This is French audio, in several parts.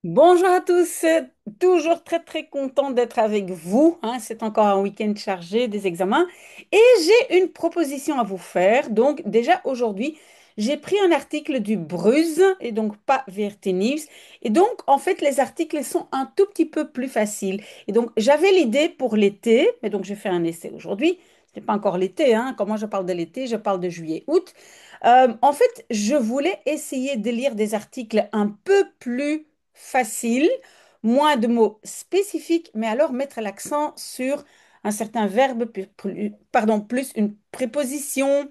Bonjour à tous, toujours très très content d'être avec vous, hein. C'est encore un week-end chargé des examens et j'ai une proposition à vous faire. Donc déjà aujourd'hui, j'ai pris un article du Bruz et donc pas VRT News. Et donc en fait les articles sont un tout petit peu plus faciles. Et donc j'avais l'idée pour l'été, mais donc j'ai fait un essai aujourd'hui. Ce n'est pas encore l'été, hein. Quand moi je parle de l'été, je parle de juillet-août. En fait, je voulais essayer de lire des articles un peu plus facile, moins de mots spécifiques, mais alors mettre l'accent sur un certain verbe, pardon, plus une préposition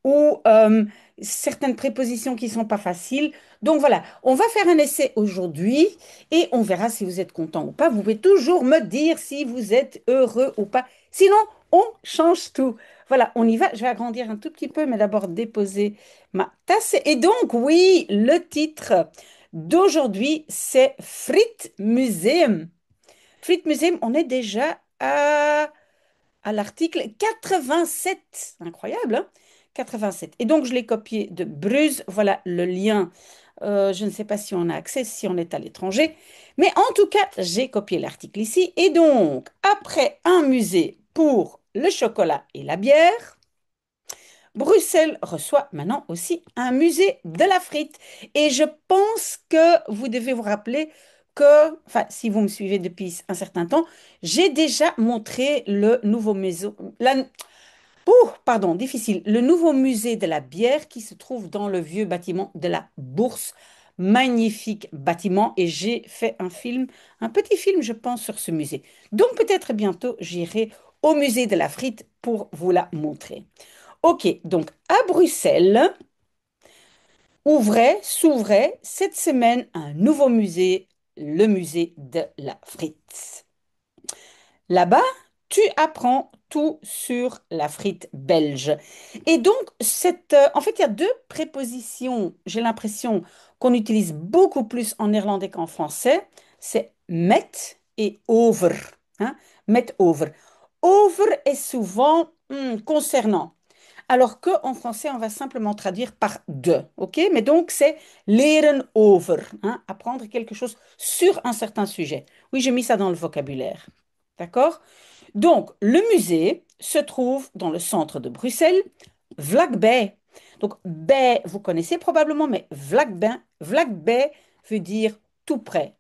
ou certaines prépositions qui sont pas faciles. Donc voilà, on va faire un essai aujourd'hui et on verra si vous êtes content ou pas. Vous pouvez toujours me dire si vous êtes heureux ou pas. Sinon, on change tout. Voilà, on y va. Je vais agrandir un tout petit peu, mais d'abord déposer ma tasse. Et donc, oui, le titre d'aujourd'hui, c'est Frites Museum. Frites Museum, on est déjà à l'article 87. Incroyable, hein? 87. Et donc, je l'ai copié de Bruce. Voilà le lien. Je ne sais pas si on a accès, si on est à l'étranger. Mais en tout cas, j'ai copié l'article ici. Et donc, après un musée pour le chocolat et la bière, Bruxelles reçoit maintenant aussi un musée de la frite. Et je pense que vous devez vous rappeler que, enfin, si vous me suivez depuis un certain temps, j'ai déjà montré le nouveau musée, pardon, difficile, le nouveau musée de la bière qui se trouve dans le vieux bâtiment de la Bourse. Magnifique bâtiment et j'ai fait un film, un petit film, je pense, sur ce musée. Donc peut-être bientôt, j'irai au musée de la frite pour vous la montrer. Ok, donc à Bruxelles, s'ouvrait cette semaine un nouveau musée, le musée de la frite. Là-bas, tu apprends tout sur la frite belge. Et donc, en fait, il y a deux prépositions, j'ai l'impression qu'on utilise beaucoup plus en néerlandais qu'en français. C'est met et over, hein. Met over. Over est souvent concernant. Alors qu'en français, on va simplement traduire par de, ok? Mais donc, c'est leren over, hein, apprendre quelque chose sur un certain sujet. Oui, j'ai mis ça dans le vocabulaire, d'accord? Donc, le musée se trouve dans le centre de Bruxelles, vlakbij. Donc, bij, vous connaissez probablement, mais vlakbij veut dire tout près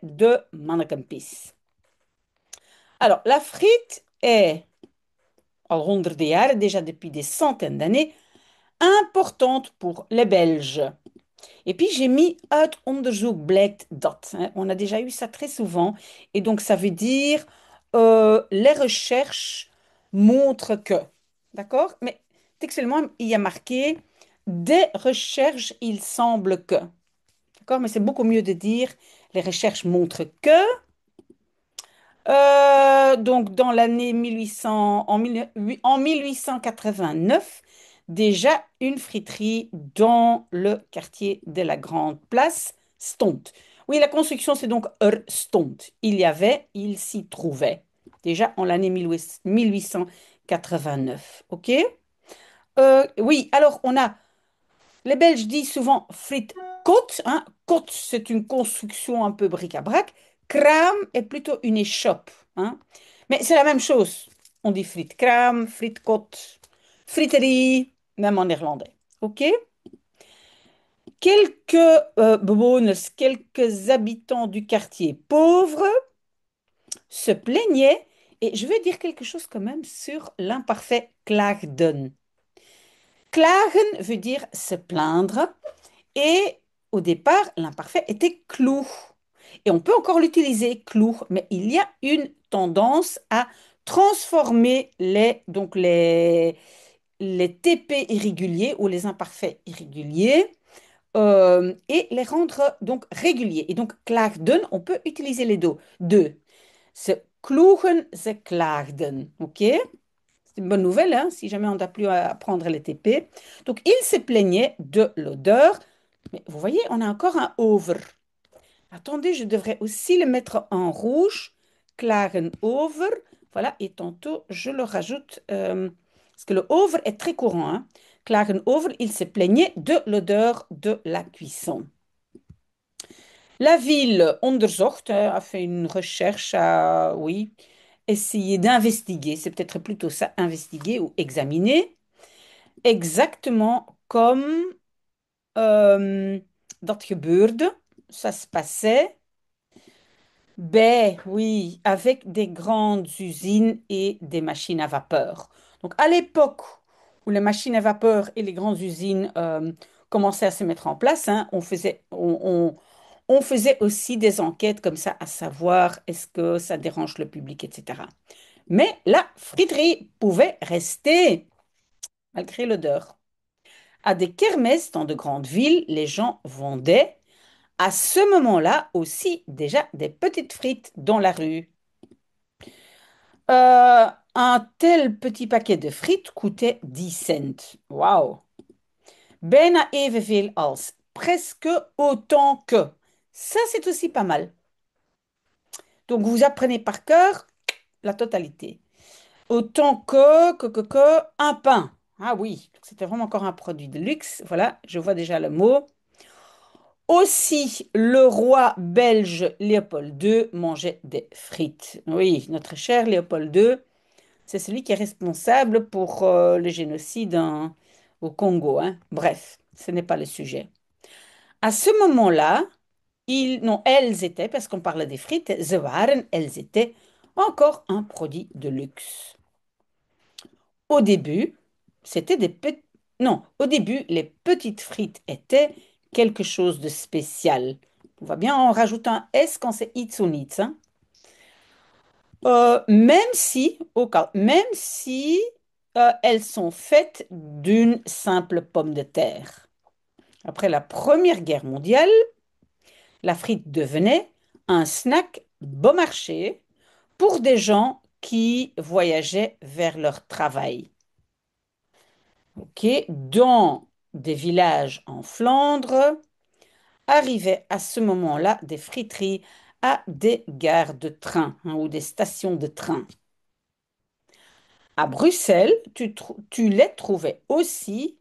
de Mannekempis. Alors, la frite est, al honderden jaren, déjà depuis des centaines d'années, importante pour les Belges. Et puis j'ai mis uit onderzoek blijkt dat, hein. On a déjà eu ça très souvent. Et donc ça veut dire les recherches montrent que. D'accord? Mais textuellement, il y a marqué des recherches, il semble que. D'accord? Mais c'est beaucoup mieux de dire les recherches montrent que. Donc, dans l'année 1800, en 1889, déjà une friterie dans le quartier de la Grande Place stond. Oui, la construction, c'est donc stond. Il y avait, il s'y trouvait. Déjà en l'année 1889. OK? Oui, alors on a les Belges disent souvent frites côte, hein. Côte, c'est une construction un peu bric-à-brac. Kraam est plutôt une échoppe, hein. Mais c'est la même chose. On dit frites kraam, frites côte, friterie, même en néerlandais. OK? Quelques bewoners, quelques habitants du quartier pauvre se plaignaient, et je vais dire quelque chose quand même sur l'imparfait klaagden. Klagen veut dire se plaindre. Et au départ, l'imparfait était clou. Et on peut encore l'utiliser, clou, mais il y a une tendance à transformer les TP irréguliers ou les imparfaits irréguliers et les rendre donc réguliers. Et donc, klaagden, on peut utiliser les deux. Se kloegen, se klaagden. OK? C'est une bonne nouvelle, hein, si jamais on n'a plus à apprendre les TP. Donc, il se plaignait de l'odeur. Mais vous voyez, on a encore un over. Attendez, je devrais aussi le mettre en rouge. Klagen over. Voilà, et tantôt, je le rajoute, parce que le over est très courant, hein. Klagen over, il se plaignait de l'odeur de la cuisson. La ville onderzocht a fait une recherche à, oui, essayer d'investiguer, c'est peut-être plutôt ça, investiguer ou examiner, exactement comme dat gebeurde, ça se passait. Ben oui, avec des grandes usines et des machines à vapeur. Donc à l'époque où les machines à vapeur et les grandes usines commençaient à se mettre en place, hein, on faisait aussi des enquêtes comme ça à savoir est-ce que ça dérange le public, etc. Mais la friterie pouvait rester malgré l'odeur. À des kermesses dans de grandes villes, les gens vendaient à ce moment-là aussi déjà des petites frites dans la rue. Un tel petit paquet de frites coûtait 10 cents. Wauw. Bijna evenveel als. Presque autant que. Ça, c'est aussi pas mal. Donc, vous apprenez par cœur la totalité. Autant que un pain. Ah oui, c'était vraiment encore un produit de luxe. Voilà, je vois déjà le mot. Aussi, le roi belge Léopold II mangeait des frites. Oui, notre cher Léopold II, c'est celui qui est responsable pour le génocide au Congo, hein. Bref, ce n'est pas le sujet. À ce moment-là, non, elles étaient, parce qu'on parlait des frites, ze waren, elles étaient encore un produit de luxe. Au début, c'était des petits... Non, au début, les petites frites étaient quelque chose de spécial. On va bien en rajouter un S quand c'est iets ou niets, hein. Même si, au cas, même si elles sont faites d'une simple pomme de terre. Après la Première Guerre mondiale, la frite devenait un snack bon marché pour des gens qui voyageaient vers leur travail. Ok, dans des villages en Flandre, arrivaient à ce moment-là des friteries à des gares de train, hein, ou des stations de train. À Bruxelles, tu les trouvais aussi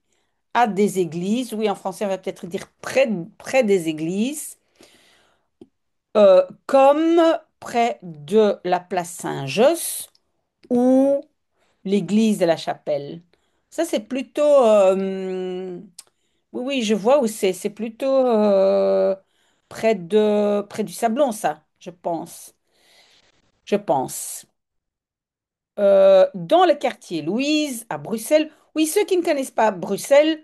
à des églises, oui, en français, on va peut-être dire près des églises, comme près de la place Saint-Josse ou l'église de la Chapelle. Ça, c'est plutôt... oui, oui, je vois où c'est. C'est plutôt près du Sablon, ça, je pense. Je pense. Dans le quartier Louise, à Bruxelles. Oui, ceux qui ne connaissent pas Bruxelles,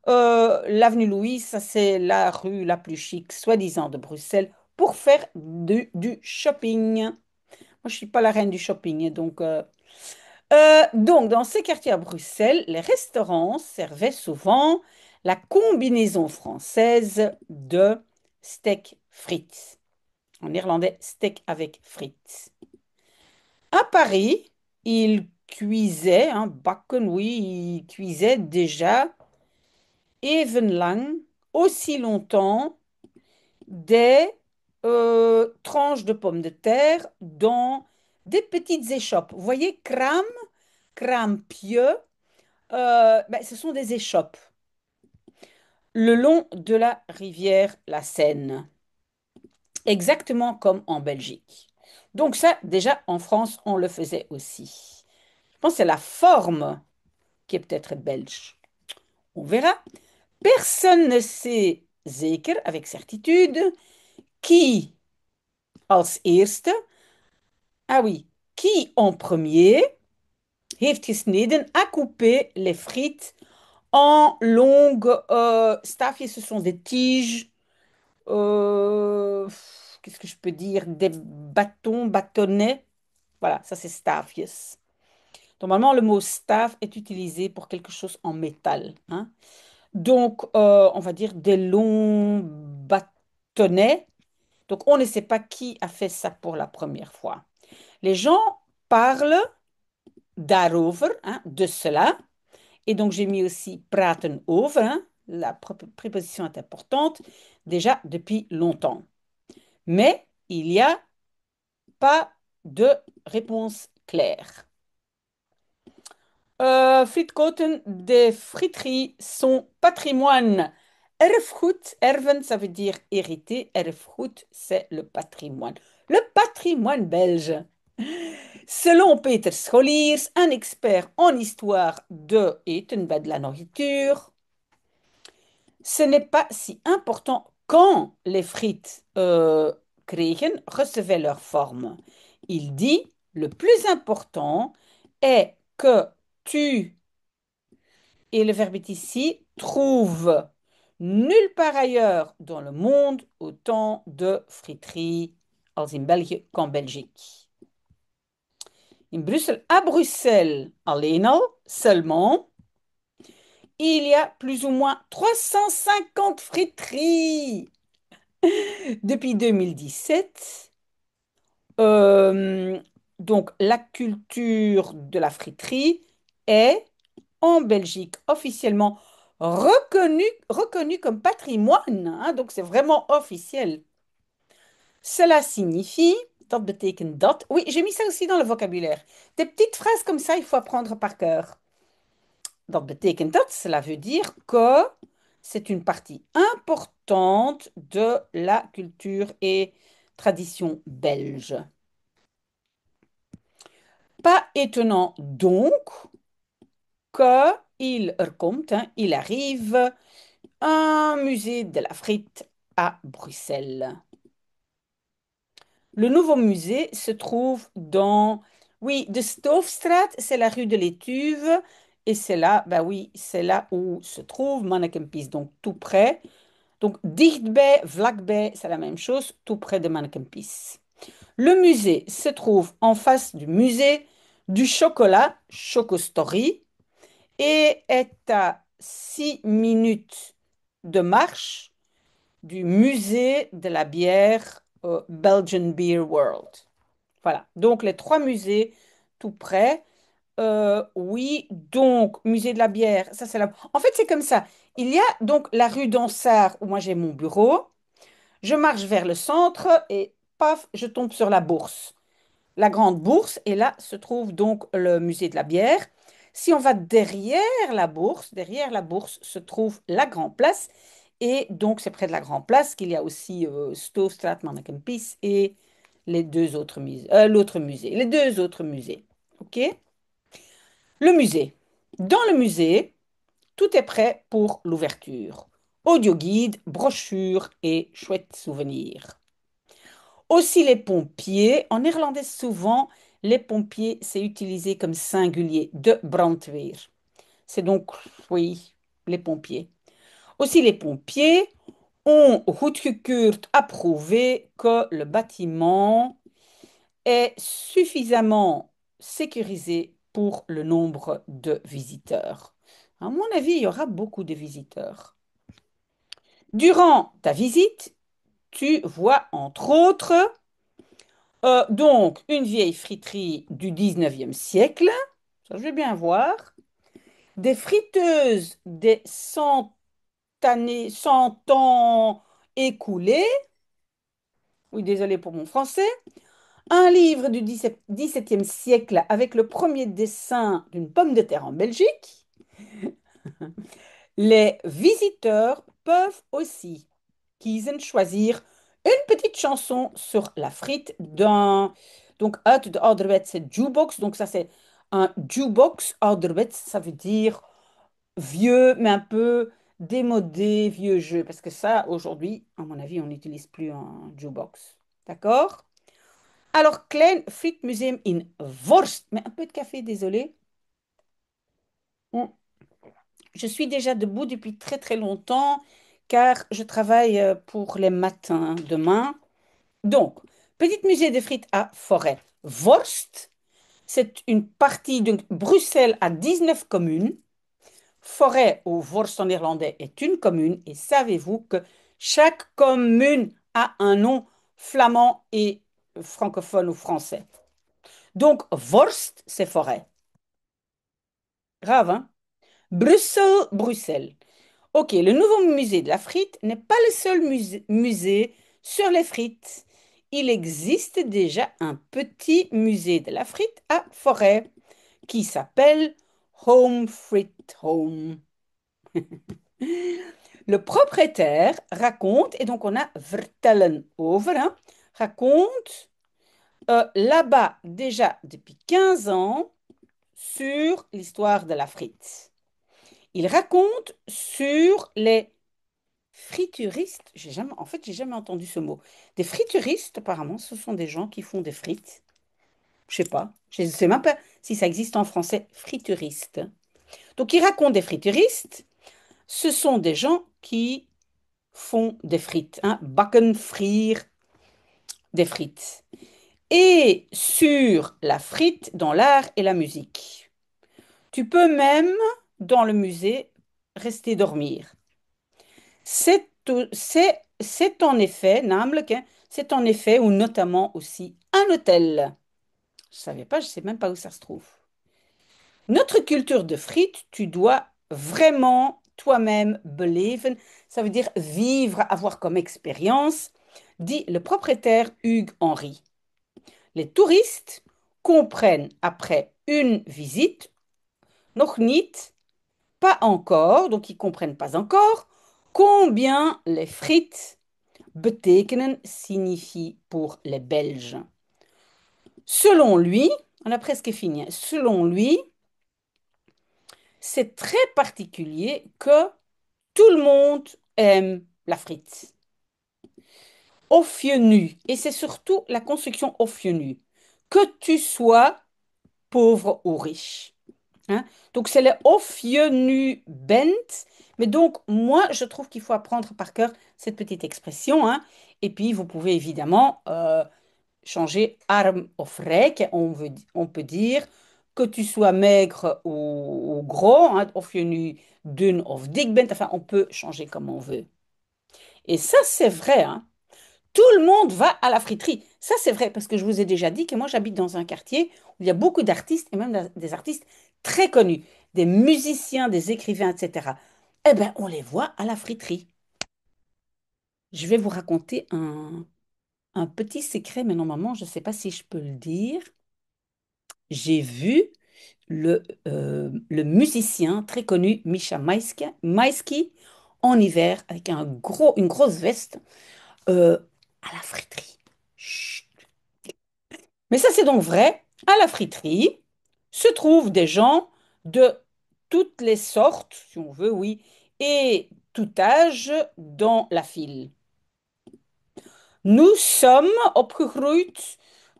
l'avenue Louise, ça c'est la rue la plus chic, soi-disant, de Bruxelles, pour faire du shopping. Moi, je suis pas la reine du shopping, hein, donc, dans ces quartiers à Bruxelles, les restaurants servaient souvent la combinaison française de steak frites. En irlandais, steak avec frites. À Paris, ils cuisaient, hein, bakken, oui, ils cuisaient déjà even lang, aussi longtemps, des tranches de pommes de terre dans des petites échoppes. Vous voyez, crampieux, ben, ce sont des échoppes le long de la rivière la Seine, exactement comme en Belgique. Donc ça, déjà, en France, on le faisait aussi. Je pense que c'est la forme qui est peut-être belge. On verra. Personne ne sait zeker, avec certitude, qui als eerste, ah oui, qui en premier heeft gesneden, a coupé les frites en longues staafjes, ce sont des tiges. Qu'est-ce que je peux dire? Des bâtons, bâtonnets. Voilà, ça c'est staafjes. Normalement, le mot staaf est utilisé pour quelque chose en métal, hein. Donc, on va dire des longs bâtonnets. Donc, on ne sait pas qui a fait ça pour la première fois. Les gens parlent daarover, hein, de cela. Et donc, j'ai mis aussi praten over, hein. La préposition est importante déjà depuis longtemps. Mais il n'y a pas de réponse claire. Frietkoten, des friteries sont patrimoine Erfgoed, erven, ça veut dire hériter. Erfgoed, c'est le patrimoine. Le patrimoine belge. Selon Peter Scholiers, un expert en histoire de eten, de la nourriture, ce n'est pas si important quand les frites recevaient leur forme. Il dit, le plus important est que tu, et le verbe est ici, trouves nulle part ailleurs dans le monde autant de friteries als in België qu'en Belgique. À Bruxelles alleen al, seulement, il y a plus ou moins 350 friteries. Depuis 2017, euh, donc la culture de la friterie est en Belgique officiellement reconnue comme patrimoine, hein, donc c'est vraiment officiel. Cela signifie, dat betekent dat, oui, j'ai mis ça aussi dans le vocabulaire. Des petites phrases comme ça, il faut apprendre par cœur. Dat betekent dat, cela veut dire que c'est une partie importante de la culture et tradition belge. Pas étonnant donc qu'il komt, hein, il arrive un musée de la frite à Bruxelles. Le nouveau musée se trouve dans, oui, de Stoofstraat, c'est la rue de l'Étuve, et c'est là, bah oui, c'est là où se trouve Mannekempis, donc tout près. Donc, dichtbij, vlakbij, c'est la même chose, tout près de Mannekempis. Le musée se trouve en face du musée du chocolat, Chocostory, et est à 6 minutes de marche du musée de la bière Belgian Beer World. Voilà, donc les trois musées tout près. Oui, donc, musée de la bière, ça c'est là. En fait, c'est comme ça. Il y a donc la rue d'Ansart où moi j'ai mon bureau. Je marche vers le centre et paf, je tombe sur la bourse. La grande bourse, et là se trouve donc le musée de la bière. Si on va derrière la bourse se trouve la Grand Place. Et donc, c'est près de la Grand Place qu'il y a aussi Stoofstraat, Mannekempis et l'autre musée, les deux autres musées. OK? Le musée. Dans le musée, tout est prêt pour l'ouverture. Audioguide, brochure et chouettes souvenirs. Aussi les pompiers. En néerlandais, souvent, les pompiers, c'est utilisé comme singulier de brandweer. C'est donc, oui, les pompiers. Aussi les pompiers ont goedgekeurd approuvé que le bâtiment est suffisamment sécurisé pour le nombre de visiteurs. À mon avis, il y aura beaucoup de visiteurs. Durant ta visite, tu vois entre autres donc une vieille friterie du 19e siècle, ça je vais bien voir, des friteuses des 100 années, 100 ans écoulés, oui désolé pour mon français, un livre du 17e siècle avec le premier dessin d'une pomme de terre en Belgique. Les visiteurs peuvent aussi choisir une petite chanson sur la frite d'un donc uit de ouderwetse jukebox. Donc ça c'est un jukebox ouderwets, ça veut dire vieux mais un peu démodé, vieux jeu parce que ça aujourd'hui, à mon avis, on n'utilise plus un jukebox. D'accord? Alors, Klein Frietmuseum in Vorst. Mais un peu de café, désolé. Je suis déjà debout depuis très très longtemps car je travaille pour les matins demain. Donc, petit musée de frites à Forêt. Vorst, c'est une partie de Bruxelles à 19 communes. Forêt ou Vorst en néerlandais est une commune. Et savez-vous que chaque commune a un nom flamand et francophone ou français. Donc, Vorst, c'est forêt. Grave, hein? Bruxelles, Bruxelles. Ok, le nouveau musée de la frite n'est pas le seul musée sur les frites. Il existe déjà un petit musée de la frite à Forêt qui s'appelle Home Frit Home. Le propriétaire raconte, et donc on a vertellen over, hein, raconte là-bas déjà depuis 15 ans sur l'histoire de la frite. Il raconte sur les frituristes. J'ai jamais entendu ce mot. Des frituristes, apparemment, ce sont des gens qui font des frites. Je sais pas. Je ne sais même pas si ça existe en français, frituristes. Donc, il raconte des frituristes. Ce sont des gens qui font des frites, hein, bakken, frire des frites. Et sur la frite dans l'art et la musique. Tu peux même, dans le musée, rester dormir. C'est en effet, namelijk, hein, c'est en effet, ou notamment aussi, un hôtel. Je savais pas, je sais même pas où ça se trouve. Notre culture de frites, tu dois vraiment toi-même beleven. Ça veut dire vivre, avoir comme expérience, dit le propriétaire Hugues Henry. Les touristes comprennent après une visite, nog niet, pas encore, donc ils comprennent pas encore, combien les frites betekenen signifie pour les Belges. Selon lui, on a presque fini, hein. Selon lui, c'est très particulier que tout le monde aime la frite. Of je nu, et c'est surtout la construction of je nu, que tu sois pauvre ou riche. Hein. Donc c'est le of je nu bent, mais donc moi je trouve qu'il faut apprendre par cœur cette petite expression. Hein. Et puis vous pouvez évidemment changer arm of rijk. On peut dire que tu sois maigre ou gros, hein, of je nu dun of dik bent. Enfin, on peut changer comme on veut. Et ça, c'est vrai. Hein. Tout le monde va à la friterie. Ça, c'est vrai, parce que je vous ai déjà dit que moi, j'habite dans un quartier où il y a beaucoup d'artistes, et même des artistes très connus, des musiciens, des écrivains, etc. Eh bien, on les voit à la friterie. Je vais vous raconter un petit secret, mais normalement, je ne sais pas si je peux le dire. J'ai vu le musicien très connu Misha Maïski en hiver avec une grosse veste euh, à la friterie. Chut. Mais ça, c'est donc vrai. À la friterie se trouvent des gens de toutes les sortes, si on veut, oui, et tout âge dans la file. Nous sommes opgegroeid,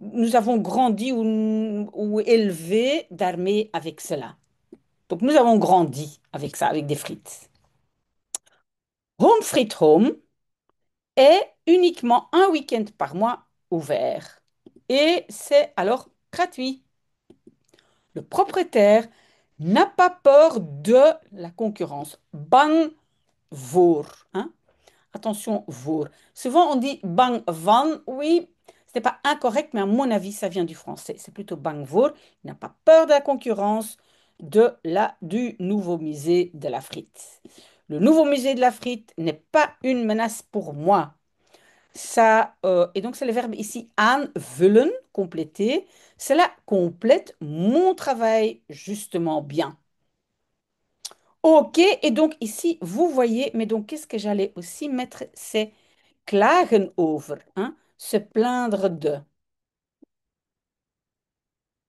nous avons grandi ou élevé d'armée avec cela. Donc nous avons grandi avec ça, avec des frites. Home Frit Home est uniquement un week-end par mois ouvert. Et c'est alors gratuit. Le propriétaire n'a pas peur de la concurrence. Bang voor. Hein? Attention, voor. Souvent on dit bang van, oui, ce n'est pas incorrect, mais à mon avis, ça vient du français. C'est plutôt bang voor. Il n'a pas peur de la concurrence du nouveau musée de la frite. Le nouveau musée de la frite n'est pas une menace pour moi. Ça, et donc c'est le verbe ici aanvullen, compléter. Cela complète mon travail justement bien. Ok, et donc ici, vous voyez, mais donc qu'est-ce que j'allais aussi mettre? C'est klagen over, hein, se plaindre de.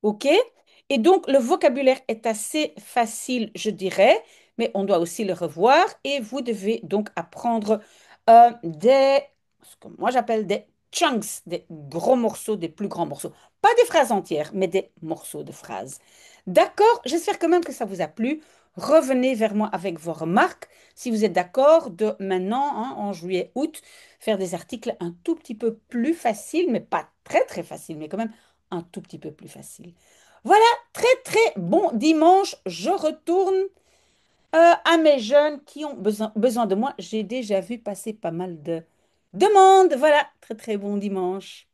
OK? Et donc, le vocabulaire est assez facile, je dirais, mais on doit aussi le revoir et vous devez donc apprendre ce que moi j'appelle des chunks, des gros morceaux, des plus grands morceaux. Pas des phrases entières, mais des morceaux de phrases. D'accord? J'espère quand même que ça vous a plu. Revenez vers moi avec vos remarques. Si vous êtes d'accord de maintenant, hein, en juillet, août, faire des articles un tout petit peu plus faciles, mais pas très très faciles, mais quand même un tout petit peu plus facile. Voilà, très très bon dimanche. Je retourne à mes jeunes qui ont besoin de moi. J'ai déjà vu passer pas mal de demandes. Voilà, très très bon dimanche.